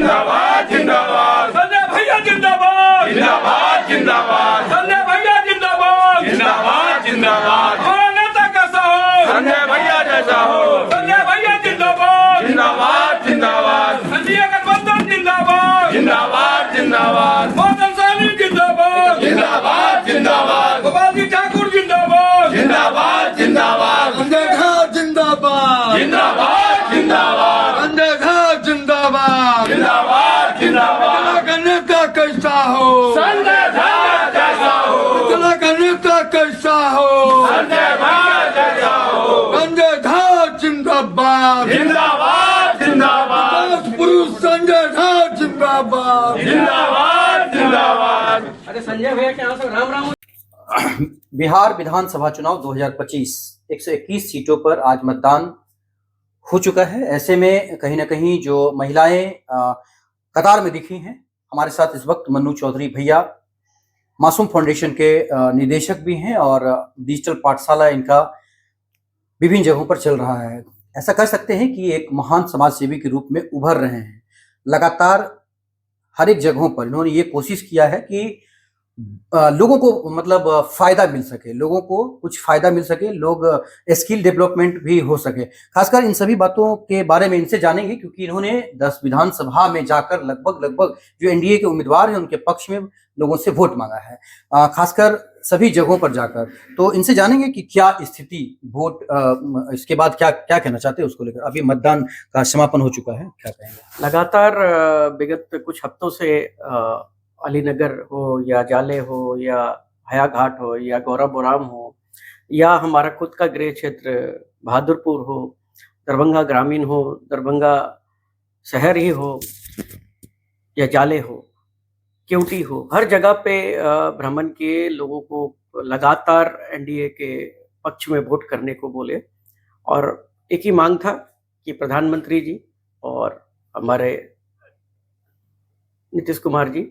जिंदाबाद जिंदाबाद संजय भैया जिंदाबाद जिंदाबाद जिंदाबाद संजय भैया जिंदाबाद जिंदाबाद जिंदाबाद हमारा नेता कैसा हो संजय भैया जैसा हो संजय भैया जिंदाबाद जिंदाबाद जिंदाबाद संजय गठबंधन जिंदाबाद जिंदाबाद जिंदाबाद बादल सानी जिंदाबाद जिंदाबाद जिंदाबाद गोपाल जी ठाकुर जिंदाबाद जिंदाबाद जिंदाबाद संजय झा जिंदाबाद जिंदाबाद जिंदाबाद संजय झा जिंदाबाद जिंदाबाद जिंदाबाद का नेता कैसा हो संजय भैया जैसा हो जिला का नेता कैसा हो संजय भैया जैसा हो संजय झा जिंदाबाद जिंदाबाद जिंदाबाद पुरुष संजय झा जिंदाबाद जिंदाबाद जिंदाबाद अरे संजय भैया क्या सब राम राम। बिहार विधानसभा चुनाव 2025 121 सीटों पर आज मतदान हो चुका है। ऐसे में कहीं ना कहीं जो महिलाएं कतार में दिखी हैं, हमारे साथ इस वक्त मन्नू चौधरी भैया मासूम फाउंडेशन के निदेशक भी हैं और डिजिटल पाठशाला इनका विभिन्न जगहों पर चल रहा है। ऐसा कह सकते हैं कि एक महान समाज सेवी के रूप में उभर रहे हैं। लगातार हर एक जगहों पर इन्होंने ये कोशिश किया है कि लोगों को मतलब फायदा मिल सके, लोगों को कुछ फायदा मिल सके, लोग स्किल डेवलपमेंट भी हो सके। खासकर इन सभी बातों के बारे में इनसे जानेंगे क्योंकि इन्होंने 10 विधानसभा में जाकर लगभग जो एनडीए के उम्मीदवार हैं उनके पक्ष में लोगों से वोट मांगा है, खासकर सभी जगहों पर जाकर। तो इनसे जानेंगे कि क्या स्थिति वोट इसके बाद क्या क्या कहना चाहते हैं उसको लेकर। अभी मतदान का समापन हो चुका है, क्या कहेंगे? लगातार विगत कुछ हफ्तों से अलीनगर हो या जाले हो या हयाघाट हो या गौराबोराम हो या हमारा खुद का गृह क्षेत्र बहादुरपुर हो, दरभंगा ग्रामीण हो, दरभंगा शहर ही हो या जाले हो, केवटी हो, हर जगह पे भ्रमण किए, लोगों को लगातार एनडीए के पक्ष में वोट करने को बोले और एक ही मांग था कि प्रधानमंत्री जी और हमारे नीतीश कुमार जी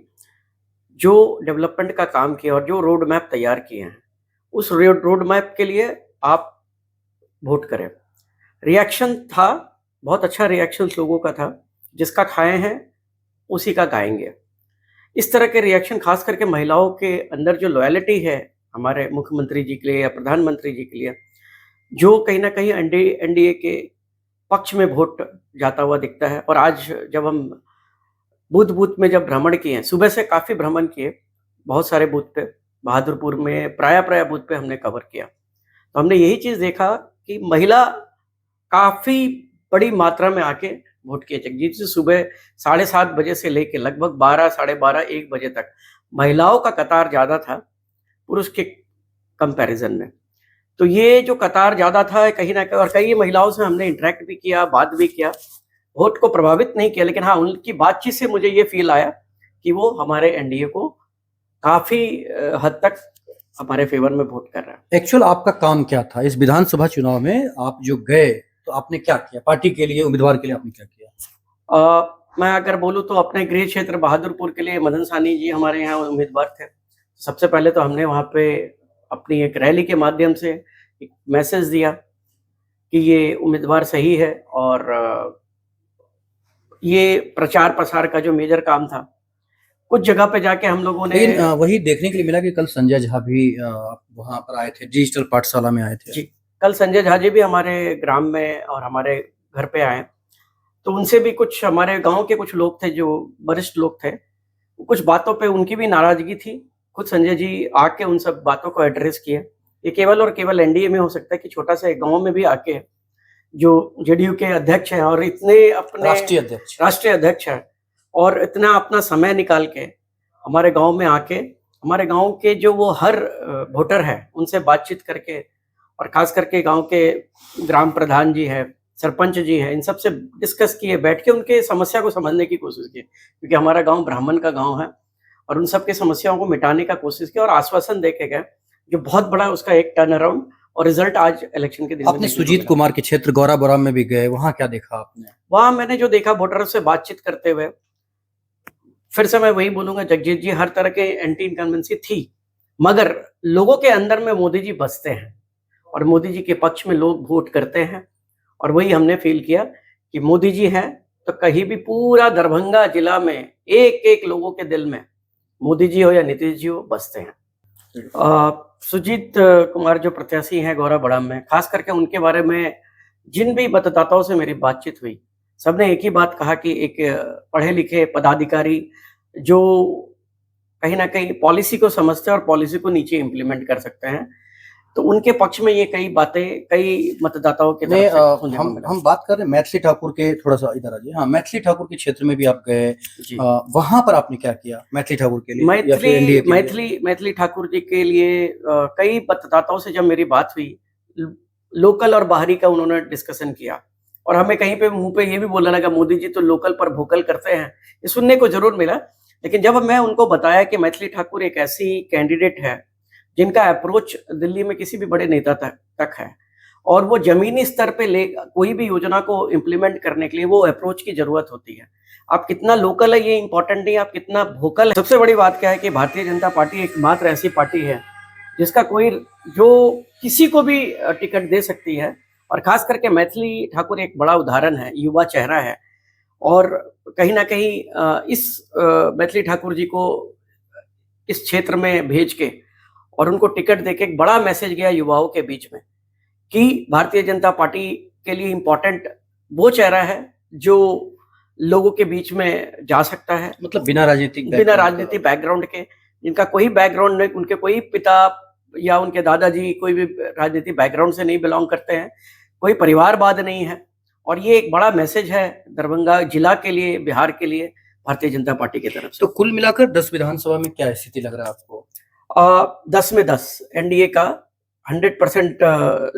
जो डेवलपमेंट का काम किया और जो रोड मैप तैयार किए हैं उस रोड मैप के लिए आप वोट करें। रिएक्शन था, बहुत अच्छा रिएक्शन लोगों का था, जिसका खाए हैं उसी का गाएंगे। इस तरह के रिएक्शन खास करके महिलाओं के अंदर जो लॉयल्टी है हमारे मुख्यमंत्री जी के लिए या प्रधानमंत्री जी के लिए, जो कहीं ना कहीं एनडीए के पक्ष में वोट जाता हुआ दिखता है। और आज जब हम बूथ में जब भ्रमण किए हैं, सुबह से काफ़ी भ्रमण किए, बहुत सारे बूथ पे, बहादुरपुर में प्राय बूथ पे हमने कवर किया, तो हमने यही चीज़ देखा कि महिला काफ़ी बड़ी मात्रा में आके वोट किए। जगजीत से सुबह 7:30 बजे से लेके लगभग 12, 12:30, 1 बजे तक महिलाओं का कतार ज़्यादा था पुरुष के कंपैरिजन में। तो ये जो कतार ज़्यादा था कहीं ना कहीं, और कई महिलाओं से हमने इंटरेक्ट भी किया, बात भी किया, वोट को प्रभावित नहीं किया, लेकिन हाँ उनकी बातचीत से मुझे ये फील आया कि वो हमारे एनडीए को काफ़ी हद तक हमारे फेवर में वोट कर रहा है। एक्चुअल आपका काम क्या था इस विधानसभा चुनाव में? आप जो गए तो आपने क्या किया पार्टी के लिए, उम्मीदवार के लिए आपने क्या किया? मैं अगर बोलूँ तो अपने गृह क्षेत्र बहादुरपुर के लिए मदन सानी जी हमारे यहाँ उम्मीदवार थे। सबसे पहले तो हमने वहाँ पे अपनी एक रैली के माध्यम से एक मैसेज दिया कि ये उम्मीदवार सही है, और ये प्रचार प्रसार का जो मेजर काम था कुछ जगह पे जाके हम लोगों ने, लेकिन वही देखने के लिए मिला कि कल संजय झा भी वहाँ पर आए थे, डिजिटल पाठशाला में आए थे। जी, कल संजय झा जी भी हमारे ग्राम में और हमारे घर पे आए, तो उनसे भी कुछ हमारे गांव के कुछ लोग थे जो वरिष्ठ लोग थे, कुछ बातों पे उनकी भी नाराजगी थी। खुद संजय जी आके उन सब बातों को एड्रेस किया। ये केवल और केवल एनडीए में हो सकता है कि छोटा सा एक गाँव में भी आके जो जेडीयू के अध्यक्ष हैं और इतने अपने राष्ट्रीय अध्यक्ष हैं और इतना अपना समय निकाल के हमारे गांव में आके हमारे गांव के जो वो हर वोटर है उनसे बातचीत करके, और खास करके गांव के ग्राम प्रधान जी हैं, सरपंच जी हैं, इन सब से डिस्कस किए, बैठ के उनके समस्या को समझने की कोशिश की, क्योंकि हमारा गाँव ब्राह्मण का गाँव है, और उन सब की समस्याओं को मिटाने का कोशिश किया और आश्वासन देके गए, जो बहुत बड़ा उसका एक टर्न अराउंड और रिजल्ट आज इलेक्शन के दिन। आपने सुजीत कुमार के क्षेत्र गौराबोराम में भी गए, वहां क्या देखा आपने? वहां मैंने जो देखा, वोटरों से बातचीत करते हुए, फिर से मैं वही बोलूंगा, जगजीत जी, हर तरह के एंटी इनकम्बेंसी थी, मगर लोगों के अंदर में मोदी जी बसते हैं और मोदी जी के पक्ष में लोग वोट करते हैं, और वही हमने फील किया कि मोदी जी हैं तो कहीं भी पूरा दरभंगा जिला में एक एक लोगों के दिल में मोदी जी हो या नीतीश जी हो बसते हैं। सुजीत कुमार जो प्रत्याशी हैं गौरा बड़ाम में, खास करके उनके बारे में जिन भी मतदाताओं से मेरी बातचीत हुई, सबने एक ही बात कहा कि एक पढ़े लिखे पदाधिकारी जो कहीं ना कहीं पॉलिसी को समझते हैं और पॉलिसी को नीचे इम्प्लीमेंट कर सकते हैं, तो उनके पक्ष में ये कई बातें कई मतदाताओं के तरफ से सुनने को मिला। हम बात कर रहे हैं मैथिली ठाकुर के, थोड़ा सा इधर आ जाइए। हाँ, मैथिली ठाकुर के क्षेत्र में भी आप गए, जी। वहां पर आपने क्या किया मैथिली ठाकुर के लिए या फिर NDA के लिए? मैथिली ठाकुर जी के लिए कई मतदाताओं से जब मेरी बात हुई, लोकल और बाहरी का उन्होंने डिस्कशन किया और हमें कहीं पे मुंह पे ये भी बोलने लगा मोदी जी तो लोकल पर वोकल करते हैं, ये सुनने को जरूर मिला। लेकिन जब मैं उनको बताया कि मैथिली ठाकुर एक ऐसी कैंडिडेट है जिनका अप्रोच दिल्ली में किसी भी बड़े नेता तक है और वो जमीनी स्तर पे कोई भी योजना को इम्प्लीमेंट करने के लिए वो अप्रोच की जरूरत होती है। आप कितना लोकल है ये इंपॉर्टेंट नहीं, आप कितना वोकल है। सबसे बड़ी बात क्या है कि भारतीय जनता पार्टी एकमात्र ऐसी पार्टी है जिसका कोई जो किसी को भी टिकट दे सकती है, और खास करके मैथिली ठाकुर एक बड़ा उदाहरण है, युवा चेहरा है। और कहीं ना कहीं इस मैथिली ठाकुर जी को इस क्षेत्र में भेज के और उनको टिकट देके एक बड़ा मैसेज गया युवाओं के बीच में कि भारतीय जनता पार्टी के लिए इम्पोर्टेंट वो चेहरा है जो लोगों के बीच में जा सकता है, मतलब बिना राजनीतिक बैकग्राउंड के, जिनका कोई बैकग्राउंड नहीं, उनके कोई पिता या उनके दादाजी कोई भी राजनीतिक बैकग्राउंड से नहीं बिलोंग करते हैं, कोई परिवारवाद नहीं है। और ये एक बड़ा मैसेज है दरभंगा जिला के लिए, बिहार के लिए, भारतीय जनता पार्टी की तरफ से। तो कुल मिलाकर 10 विधानसभा में क्या स्थिति लग रहा है आपको? 10 में 10 एनडीए का 100%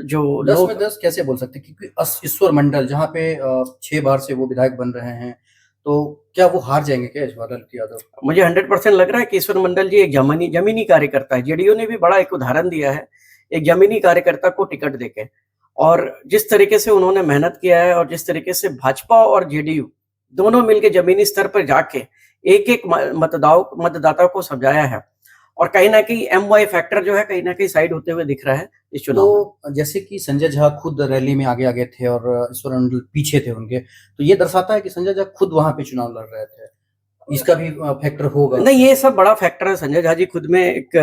जो 10 में 10 कैसे बोल सकते हैं? क्योंकि ईश्वर मंडल जहाँ पे 6 बार से वो विधायक बन रहे हैं, तो क्या वो हार जाएंगे क्या इस बार ललित यादव? मुझे 100% लग रहा है कि ईश्वर मंडल जी एक जमीनी कार्यकर्ता है। जेडीयू ने भी बड़ा एक उदाहरण दिया है, एक जमीनी कार्यकर्ता को टिकट देके, और जिस तरीके से उन्होंने मेहनत किया है और जिस तरीके से भाजपा और जेडीयू दोनों मिलकर जमीनी स्तर पर जाके एक एक मतदाता को समझाया है, और कहीं ना कहीं MY फैक्टर जो है कहीं ना कहीं साइड होते हुए दिख रहा है इस चुनाव में। तो जैसे कि संजय झा खुद रैली में आगे थे और ईश्वर मंडल पीछे थे उनके, तो ये दर्शाता है कि संजय झा खुद वहां पे चुनाव लड़ रहे थे, इसका भी फैक्टर होगा? नहीं, ये सब बड़ा फैक्टर है। संजय झा जी खुद में एक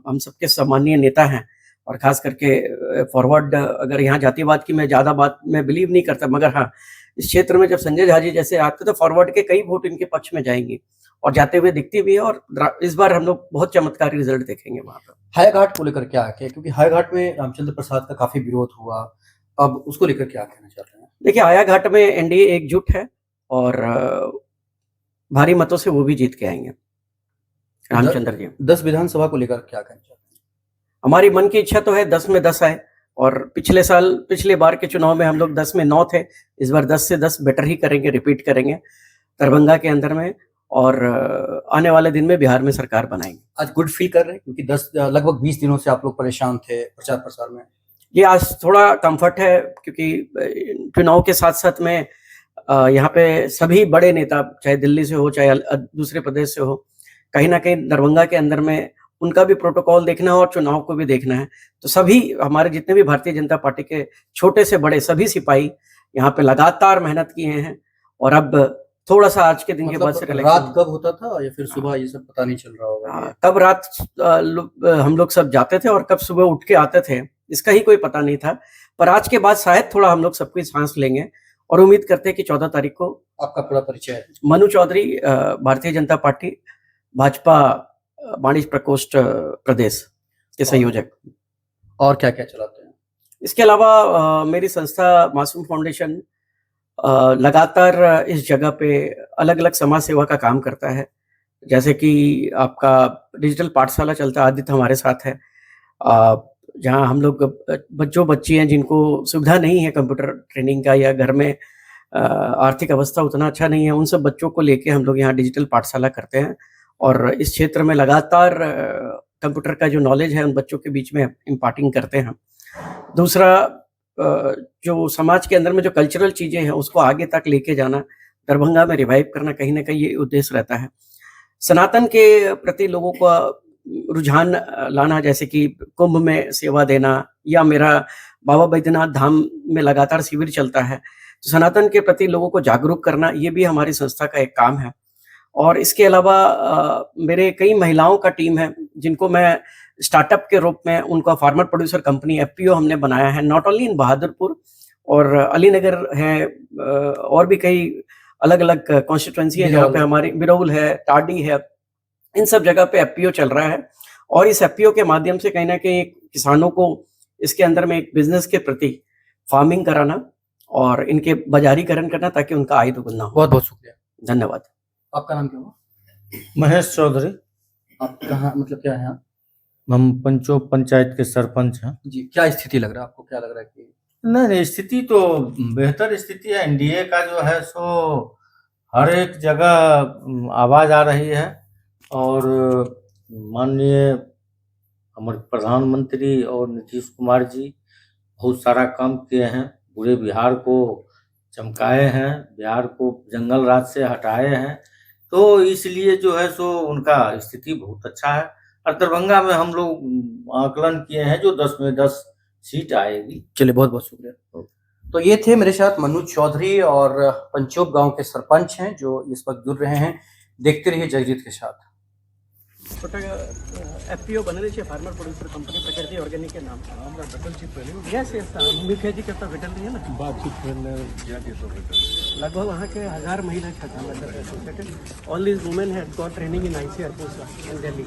हम सबके सम्मानीय नेता हैं, और खास करके फॉरवर्ड, अगर यहाँ जातिवाद की मैं ज्यादा बात में बिलीव नहीं करता, मगर हाँ इस क्षेत्र में जब संजय झा जी जैसे आते तो फॉरवर्ड के कई वोट इनके पक्ष में जाएंगे और जाते हुए दिखती भी है, और इस बार हम लोग बहुत चमत्कारी रिजल्ट देखेंगे वहां पर। हायाघाट को लेकर क्या है, क्योंकि हायाघाट में रामचंद्र प्रसाद का काफी विरोध हुआ, अब उसको लेकर क्या कहना चाहते हैं? देखिए, हायाघाट में एनडीए एकजुट है और भारी मतों से वो भी जीत के आएंगे रामचंद्र जी। 10 विधानसभा को लेकर क्या कहना चाहते हैं? हमारी मन की इच्छा तो है 10 में 10 आए, और पिछले बार के चुनाव में हम लोग 10 में 9 थे, इस बार 10 से 10 बेटर ही करेंगे, रिपीट करेंगे दरभंगा के अंदर में, और आने वाले दिन में बिहार में सरकार बनाएंगे। आज गुड फील कर रहे हैं, क्योंकि लगभग 20 दिनों से आप लोग परेशान थे प्रचार प्रसार में? ये आज थोड़ा कंफर्ट है, क्योंकि चुनाव के साथ साथ में यहाँ पे सभी बड़े नेता, चाहे दिल्ली से हो चाहे दूसरे प्रदेश से हो, कहीं ना कहीं दरभंगा के अंदर में उनका भी प्रोटोकॉल देखना है और चुनाव को भी देखना है। तो सभी हमारे जितने भी भारतीय जनता पार्टी के छोटे से बड़े सभी सिपाही यहाँ पे लगातार मेहनत किए हैं, और अब थोड़ा सा आज के दिन के बाद से रात कब होता था या फिर सुबह, ये सब पता नहीं चल रहा होगा? कब रात हम लोग सब जाते थे और कब सुबह उठ के आते थे, इसका ही कोई पता नहीं था। पर आज के बाद शायद थोड़ा हम लोग सबकी सांस लेंगे, और उम्मीद करते हैं कि 14 तारीख को। आपका पूरा परिचय है? मनु चौधरी, भारतीय जनता पार्टी भाजपा वाणिज्य प्रकोष्ठ प्रदेश के संयोजक। और क्या क्या चलाते हैं? इसके अलावा मेरी संस्था मासूम फाउंडेशन लगातार इस जगह पे अलग अलग समाज सेवा का काम करता है। जैसे कि आपका डिजिटल पाठशाला चलता है, आदित्य हमारे साथ है, जहाँ हम लोग बच्ची हैं जिनको सुविधा नहीं है कंप्यूटर ट्रेनिंग का, या घर में आर्थिक अवस्था उतना अच्छा नहीं है, उन सब बच्चों को लेके हम लोग यहाँ डिजिटल पाठशाला करते हैं, और इस क्षेत्र में लगातार कंप्यूटर का जो नॉलेज है उन बच्चों के बीच में इम्पार्टिंग करते हैं। दूसरा, जो समाज के अंदर में जो कल्चरल चीज़ें हैं उसको आगे तक लेके जाना, दरभंगा में रिवाइव करना, कहीं ना कहीं ये उद्देश्य रहता है। सनातन के प्रति लोगों का रुझान लाना, जैसे कि कुंभ में सेवा देना, या मेरा बाबा बैद्यनाथ धाम में लगातार शिविर चलता है, तो सनातन के प्रति लोगों को जागरूक करना ये भी हमारी संस्था का एक काम है। और इसके अलावा मेरे कई महिलाओं का टीम है जिनको मैं स्टार्टअप के रूप में उनका फार्मर प्रोड्यूसर कंपनी एफपीओ हमने बनाया है, नॉट ओनली इन बहादुरपुर और अलीनगर है, और भी कई अलग अलग कॉन्स्टिट्यूएंसी है जहाँ पे हमारी बिरौल है, टाडी है, इन सब जगह पे एफपीओ चल रहा है। और इस एफपीओ के माध्यम से कहीं ना कहीं किसानों को इसके अंदर में एक बिजनेस के प्रति फार्मिंग कराना और इनके बाजारीकरण करना ताकि उनका आय दोगुना हो। बहुत बहुत शुक्रिया। धन्यवाद। आपका नाम क्या हुआ? महेश चौधरी। आप कहाँ, मतलब क्या है आप? हम पंचो पंचायत के सरपंच हैं जी। क्या स्थिति लग रहा है आपको, क्या लग रहा है कि? नहीं, स्थिति तो बेहतर स्थिति है। एनडीए का जो है सो हर एक जगह आवाज आ रही है और माननीय हमारे प्रधानमंत्री और नीतीश कुमार जी बहुत सारा काम किए हैं, पूरे बिहार को चमकाए हैं, बिहार को जंगल राज से हटाए हैं, तो इसलिए जो है सो उनका स्थिति बहुत अच्छा है। और दरभंगा में हम लोग आकलन किए हैं जो 10 में 10 सीट आएगी। चलिए, बहुत बहुत शुक्रिया। तो ये थे मेरे साथ मनोज चौधरी और पंचोप गांव के सरपंच हैं जो इस वक्त जुड़ रहे हैं। देखते रहिए जगजीत के साथ। छोटा एफपीओ बनने से फार्मर प्रोड्यूसर कंपनी प्रकृति ऑर्गेनिक के नाम से हमरा बटल पहले यस मुख्य जी करता भेटल रही है ना बातचीत करने लगभग वहाँ के 1000 महिला छात्र all these women had got training in ICR Pusa in Delhi.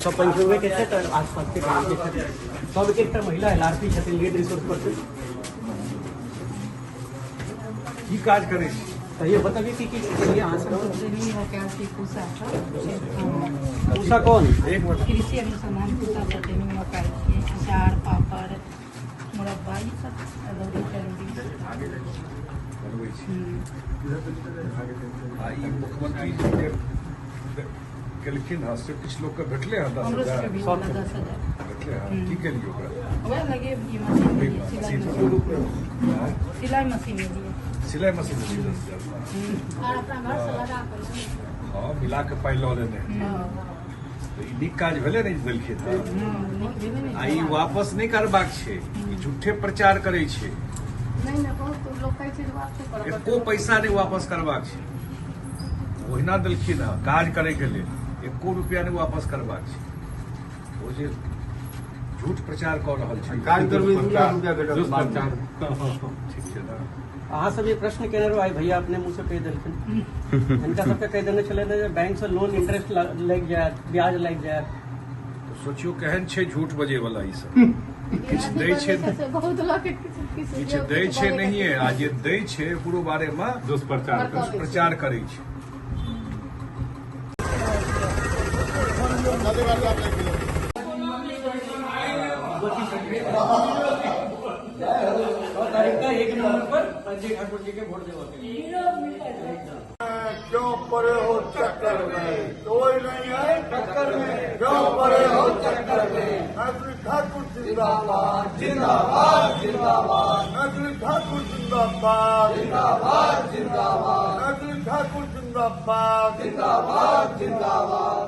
सब पंचों के क्षेत्र आसपास के गाँव के क्षेत्र सब एक महिला एलआरपी छथिन लीड रिसोर्स पर्सन की काज करे। तो ये बताइए कि यहाँ से पूसा कौन एक मिनट कृषि अनुसंधान पूसा ट्रेनिंग में अचार पापड़ मुरब्बा ये सब अदौरी केलखिन हाँ से कुछ लोग के भेटले हैं 10,000 भेटले हैं की के लिए ओकरा वह लगे सिलाई मशीन सिलाई मशीन 10,000 और अपना घर से लगा कर हाँ मिला के पाई लऽ लेने तो ई नीक काज भेले नहीं देलखिन आ ई वापस नहीं करबाक छै, ई झूठे प्रचार करे छै, नहीं ना बहुत लोग कहै छै वापस करब एको पैसा नहीं वापस करबाक छै। ओहिना देलखिन हँ काज करे के लिए एको रुपया नहीं वापस करबाक छै। ओ जे झूठ प्रचार कऽ रहल छै काज करबै 2 रुपया ठीक छै ना। अहाँ सब ये प्रश्न केने रहो, आई भैया अपने मुंह से कह दिलखिन इनका सबके कह देने चले थे बैंक से लोन इंटरेस्ट लग जाए, ब्याज लग जाए, तो सोचियो केहन छै झूठ बजे वाला ई सब किछ दै छै, बहुत लोग किछ दै छै नहीं है आ जे दै छै पूरो बारे में दुष्प्रचार करे छै। एक नंबर पर संजय ठाकुर जी के वोट देवा क्यों पड़े हो चक्कर में, कोई नहीं है टक्कर में, क्यों पड़े हो चक्कर में। नजरी ठाकुर जिंदाबाद जिंदाबाद जिंदाबाद, नजरी ठाकुर जिंदाबाद जिंदाबाद जिंदाबाद, नजरी ठाकुर जिंदाबाद जिंदाबाद जिंदाबाद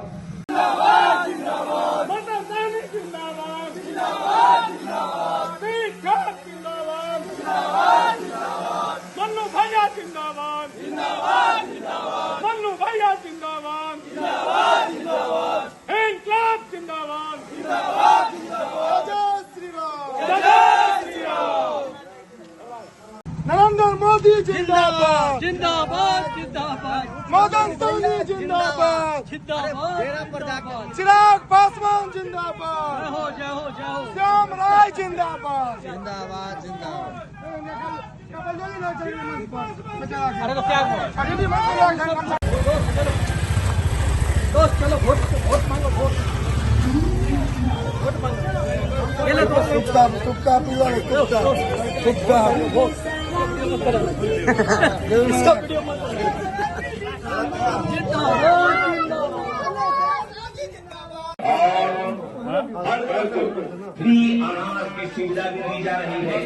जिंदाबाद जिंदाबाद, मदरसानी जिंदाबाद जिंदाबाद जिंदाबाद, पीठात जिंदाबाद जिंदाबाद जिंदाबाद, मन्नू भैया जिंदाबाद जिंदाबाद जिंदाबाद, मन्नू भैया जिंदाबाद जिंदाबाद जिंदाबाद, इनकलाब जिंदाबाद जिंदाबाद जिंदाबाद, जय श्री राम जय श्री राम। नरेंद्र मोदी जिंदाबाद जिंदाबाद जिंदाबाद, मदन सहनी जिंदाबाद जिंदाबाद, चिराग पासवान जिंदाबाद, जय हो श्याम राय जिंदाबाद। अरे तो क्या दोस्त चलो वोट मांगो, वोट मांगो, ये ले दोस्त तुक्का पीला तुक्का इसका वीडियो मत फ्री अनाज की सुविधा भी दी जा रही है।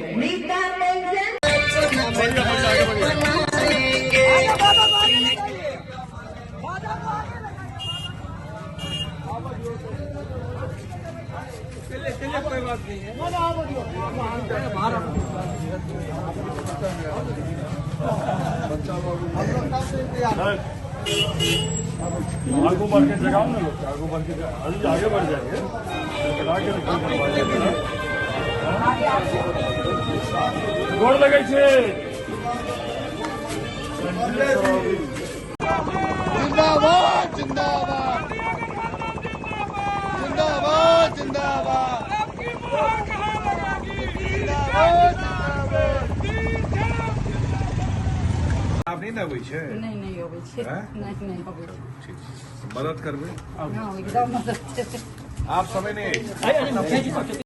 कोई बात नहीं है। आगू बढ़ के जगाओ ना लोग, आगू बढ़ के अभी आगे बढ़ जाएंगे, गोड़ लगे छे। जिंदाबाद जिंदाबाद जिंदाबाद जिंदाबाद आप नहीं ना अबै छै नहीं होबै छै हैं? नहीं होबै छै ठीक छै। मदद करबै हाँ एकदम मदद छै आप समय नहीं